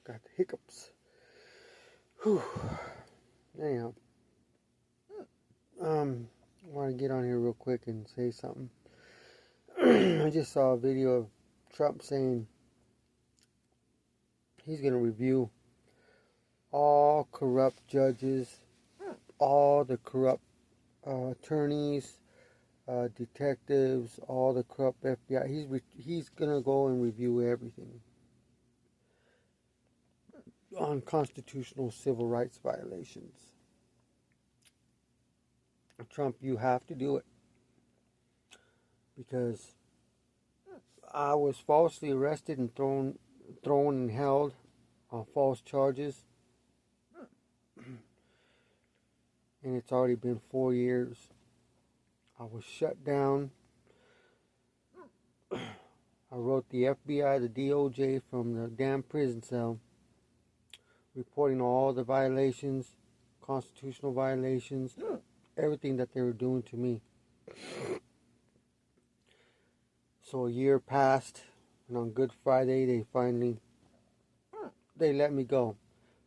Got the hiccups. Whew. Anyhow, I want to get on here real quick and say something. I just saw a video of Trump saying he's going to review all corrupt judges, all the corrupt attorneys, detectives, all the corrupt FBI. He's going to go and review everything on constitutional civil rights violations. Trump, you have to do it, because I was falsely arrested and thrown and held on false charges, and it's already been 4 years. I was shut down. I wrote the FBI, the DOJ from the damn prison cell, reporting all the violations, constitutional violations, everything that they were doing to me. So a year passed, and on Good Friday they let me go,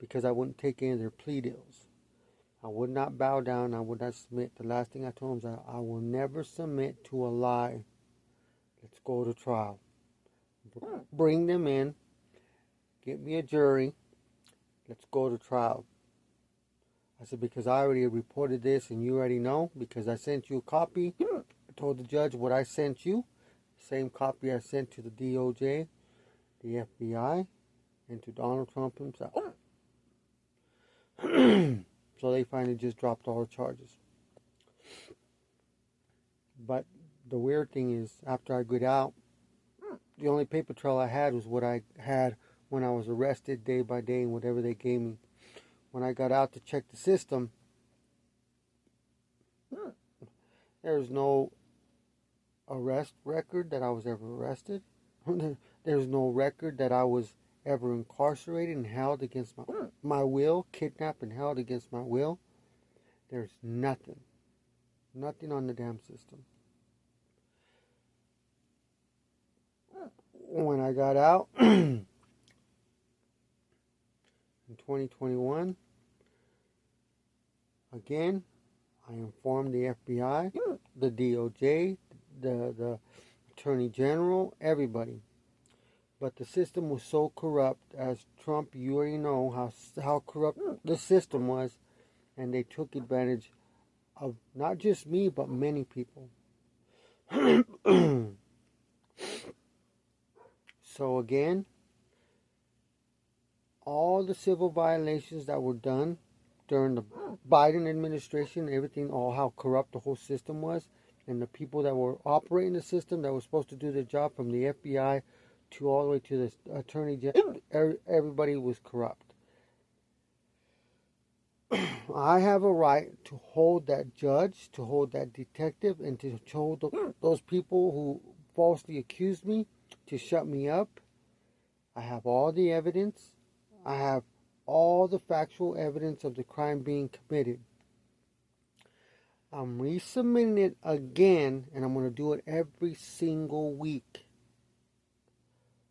because I wouldn't take any of their plea deals. I would not bow down. I would not submit. The last thing I told them is I will never submit to a lie. Let's go to trial. Bring them in. Get me a jury. Let's go to trial. I said, because I already reported this and you already know, because I sent you a copy. I told the judge what I sent you. Same copy I sent to the DOJ, the FBI, and to Donald Trump himself. So they finally just dropped all the charges. But the weird thing is, after I got out, the only paper trail I had was what I had when I was arrested, day by day, and whatever they gave me. When I got out to check the system, there's no arrest record that I was ever arrested. There's no record that I was ever incarcerated and held against my will, kidnapped and held against my will. There's nothing. Nothing on the damn system. When I got out in 2021, again, I informed the FBI, the DOJ, the Attorney General, everybody. But the system was so corrupt, as Trump, you already know how corrupt the system was, and they took advantage of not just me, but many people. So again, all the civil violations that were done during the Biden administration, everything, all how corrupt the whole system was, and the people that were operating the system that were supposed to do their job, from the FBI to all the way to the Attorney General, everybody was corrupt. I have a right to hold that judge, to hold that detective, and to hold those people who falsely accused me, to shut me up. I have all the evidence. I have all the factual evidence of the crime being committed. I'm resubmitting it again, and I'm going to do it every single week.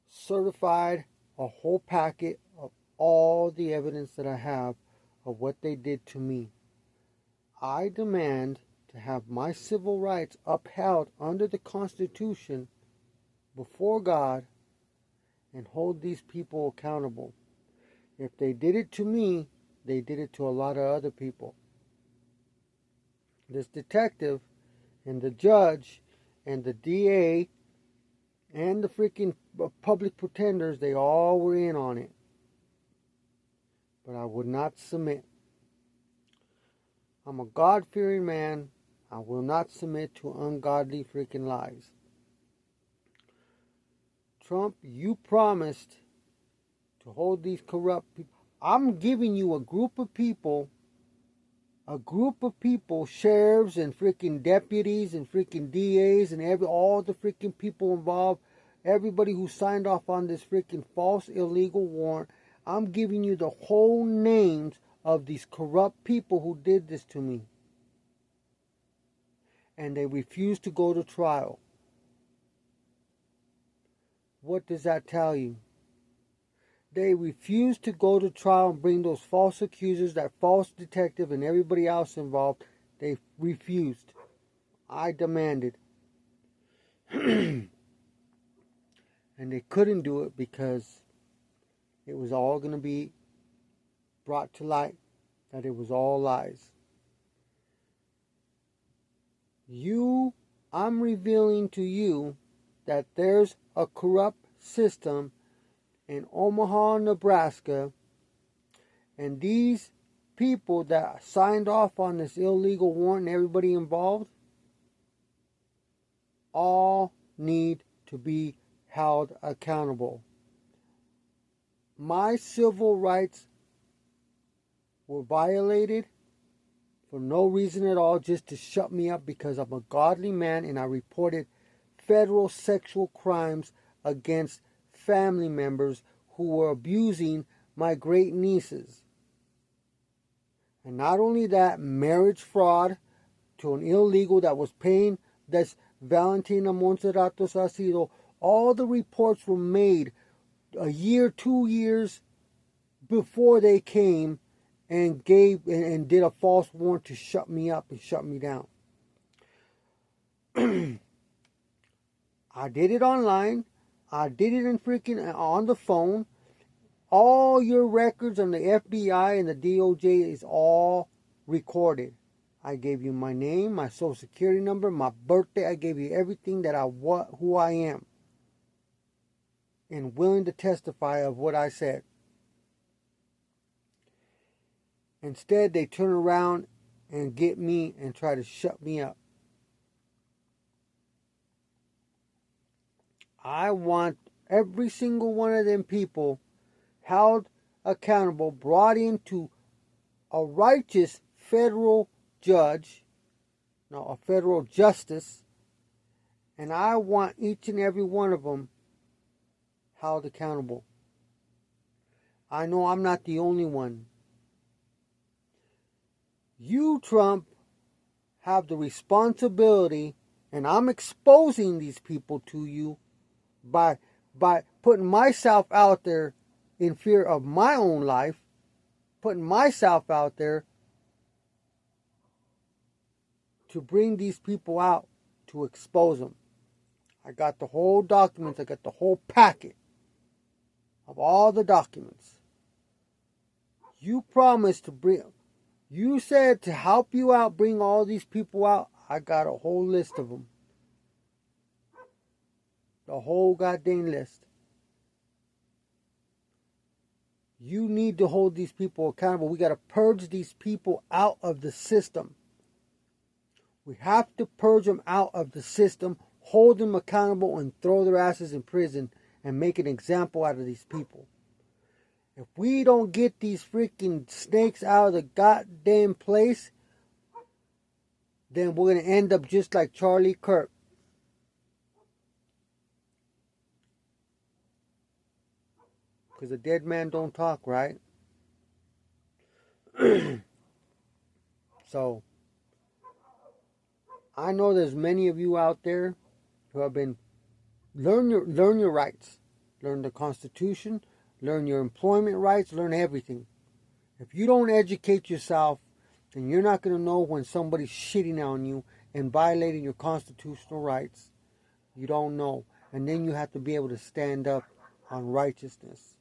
Certified, a whole packet of all the evidence that I have of what they did to me. I demand to have my civil rights upheld under the Constitution before God, and hold these people accountable. If they did it to me, they did it to a lot of other people. This detective and the judge and the DA and the freaking public pretenders, they all were in on it. But I would not submit. I'm a God-fearing man. I will not submit to ungodly freaking lies. Trump, you promised to hold these corrupt people. I'm giving you a group of people, sheriffs and freaking deputies and freaking DAs and all the freaking people involved, everybody who signed off on this freaking false illegal warrant. I'm giving you the whole names of these corrupt people who did this to me. And they refused to go to trial. What does that tell you? They refused to go to trial and bring those false accusers, that false detective, and everybody else involved. They refused. I demanded. And they couldn't do it because it was all going to be brought to light that it was all lies. I'm revealing to you that there's a corrupt system in Omaha, Nebraska, and these people that signed off on this illegal warrant, everybody involved, all need to be held accountable. My civil rights were violated for no reason at all, just to shut me up because I'm a godly man and I reported federal sexual crimes against family members who were abusing my great nieces. And not only that, marriage fraud to an illegal that was paying this Valentina Monserrato Sacido. All the reports were made a year, 2 years before they came and did a false warrant to shut me up and shut me down. I did it online. I did it in freaking on the phone. All your records on the FBI and the DOJ is all recorded. I gave you my name, my social security number, my birthday. I gave you everything that who I am, and willing to testify of what I said. Instead, they turn around and get me and try to shut me up. I want every single one of them people held accountable, brought into a righteous federal judge, no, a federal justice, and I want each and every one of them held accountable. I know I'm not the only one. You, Trump, have the responsibility, and I'm exposing these people to you by putting myself out there in fear of my own life, putting myself out there to bring these people out, to expose them. I got the whole documents, I got the whole packet of all the documents. You promised to bring, you said to help you out, bring all these people out. I got a whole list of them. The whole goddamn list. You need to hold these people accountable. We got to purge these people out of the system. We have to purge them out of the system, hold them accountable, and throw their asses in prison and make an example out of these people. If we don't get these freaking snakes out of the goddamn place, then we're going to end up just like Charlie Kirk. Because a dead man don't talk, right? So, I know there's many of you out there who have been, learn your rights. Learn the Constitution, learn your employment rights, learn everything. If you don't educate yourself, then you're not going to know when somebody's shitting on you and violating your constitutional rights. You don't know. And then you have to be able to stand up on righteousness.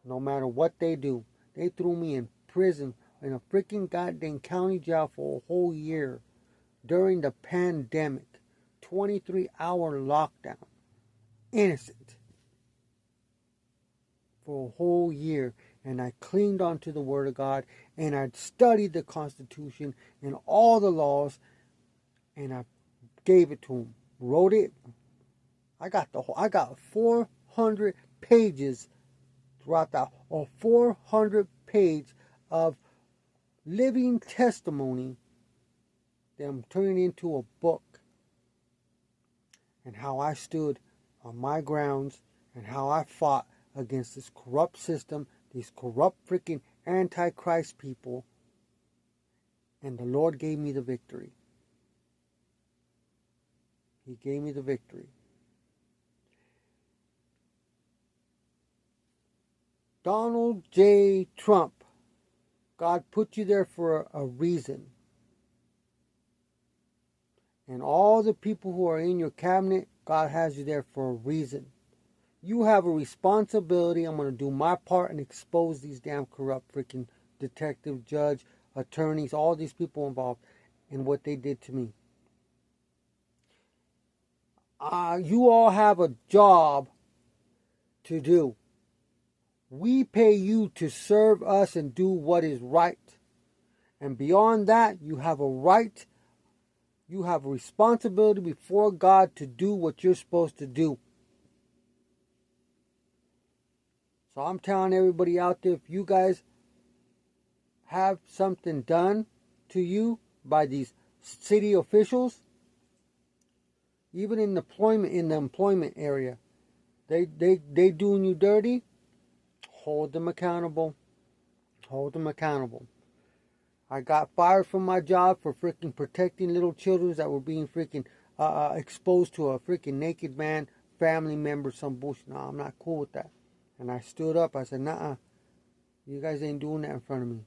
No matter what they do. They threw me in prison in a freaking goddamn county jail for a whole year during the pandemic. 23-hour lockdown. Innocent. For a whole year. And I clinged onto the Word of God. And I studied the Constitution and all the laws. And I gave it to him. Wrote it. I got 400 pages throughout that. A 400 page of living testimony that I'm turning into a book. And how I stood on my grounds and how I fought against this corrupt system, these corrupt freaking antichrist people. And the Lord gave me the victory. He gave me the victory. Donald J. Trump, God put you there for a reason. And all the people who are in your cabinet, God has you there for a reason. You have a responsibility. I'm going to do my part and expose these damn corrupt freaking detective, judge, attorneys, all these people involved in what they did to me. You all have a job to do. We pay you to serve us and do what is right. And beyond that, you have a right, you have a responsibility before God to do what you're supposed to do. So I'm telling everybody out there, if you guys have something done to you by these city officials, even in the employment area, they doing you dirty, hold them accountable. Hold them accountable. I got fired from my job for freaking protecting little children that were being freaking exposed to a freaking naked man, family member, some bullshit. No, I'm not cool with that. And I stood up. I said, nah, you guys ain't doing that in front of me.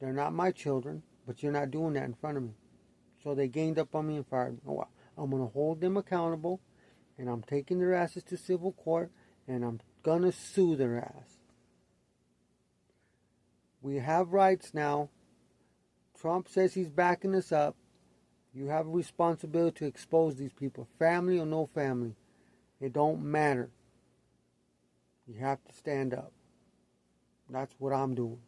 They're not my children, but you're not doing that in front of me. So they ganged up on me and fired me. Oh, I'm going to hold them accountable, and I'm taking their asses to civil court, and I'm going to sue their ass. We have rights now. Trump says he's backing us up. You have a responsibility to expose these people. Family or no family. It don't matter. You have to stand up. That's what I'm doing.